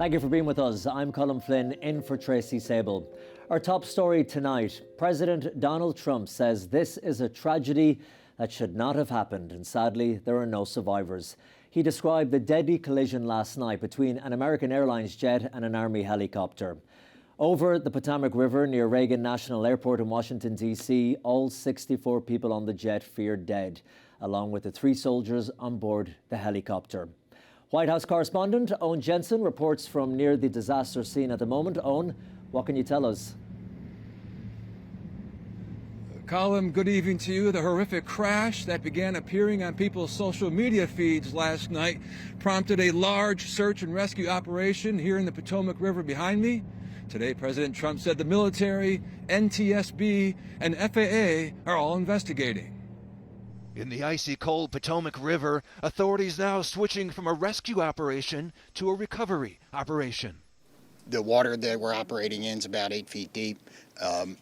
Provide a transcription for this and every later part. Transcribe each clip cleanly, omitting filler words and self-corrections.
Thank you for being with us. I'm Colin Flynn, in for Tracy Sabol. Our top story tonight, President Donald Trump says this is a tragedy that should not have happened, and sadly, there are no survivors. He described the deadly collision last night between an American Airlines jet and an Army helicopter. Over the Potomac River near Reagan National Airport in Washington, D.C., all 64 people on the jet feared dead, along with the 3 soldiers on board the helicopter. White House Correspondent Owen Jensen reports from near the disaster scene at the moment. Owen, what can you tell us? Colin, good evening to you. The horrific crash that began appearing on people's social media feeds last night prompted a large search and rescue operation here in the Potomac River behind me. Today, President Trump said the military, NTSB, and FAA are all investigating. In the icy cold Potomac River, authorities now switching from a rescue operation to a recovery operation. The water that we're operating in is about 8 feet deep.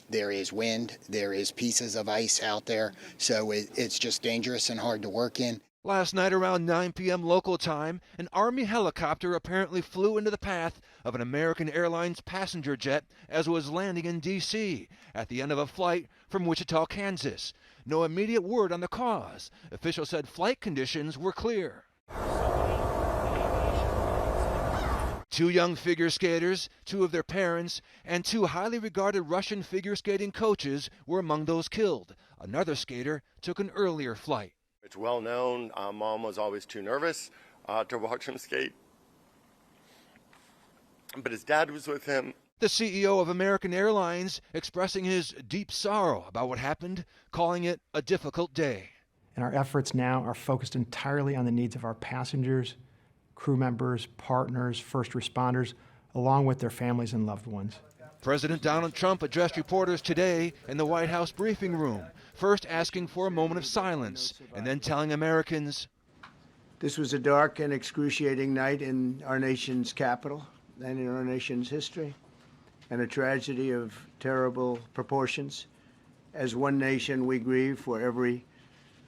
There is wind, there is pieces of ice out there, so it's just dangerous and hard to work in. Last night around 9 p.m. local time, an Army helicopter apparently flew into the path of an American Airlines passenger jet as it was landing in D.C. at the end of a flight from Wichita, Kansas. No immediate word on the cause. Officials said flight conditions were clear. 2 young figure skaters, 2 of their parents, and 2 highly regarded Russian figure skating coaches were among those killed. Another skater took an earlier flight. It's well known, Mom was always too nervous to watch him skate, but his dad was with him. The CEO of American Airlines expressing his deep sorrow about what happened, calling it a difficult day. And our efforts now are focused entirely on the needs of our passengers, crew members, partners, first responders, along with their families and loved ones. President Donald Trump addressed reporters today in the White House briefing room, first asking for a moment of silence and then telling Americans, "This was a dark and excruciating night in our nation's capital and in our nation's history, and a tragedy of terrible proportions. As one nation, we grieve for every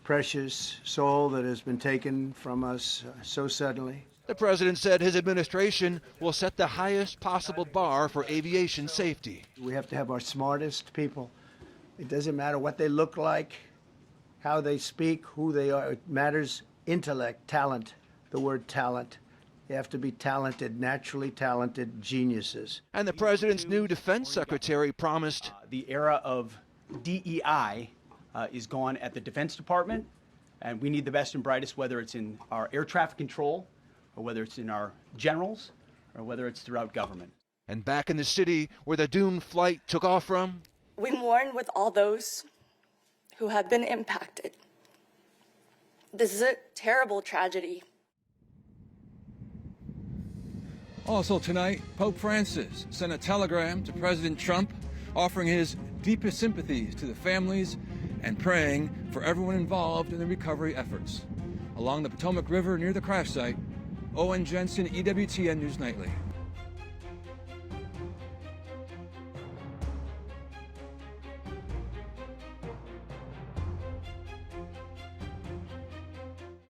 precious soul that has been taken from us so suddenly." The president said his administration will set the highest possible bar for aviation safety. We have to have our smartest people. It doesn't matter what they look like, how they speak, who they are. It matters intellect, talent, the word talent. They have to be talented, naturally talented geniuses. And the president's new defense secretary promised the era of DEI is gone at the Defense Department, and we need the best and brightest, whether it's in our air traffic control, or whether it's in our generals, or whether it's throughout government. And back in the city where the doomed flight took off from, we mourn with all those who have been impacted. This is a terrible tragedy. Also tonight, Pope Francis sent a telegram to President Trump offering his deepest sympathies to the families and praying for everyone involved in the recovery efforts. Along the Potomac River near the crash site, Owen Jensen, EWTN News Nightly.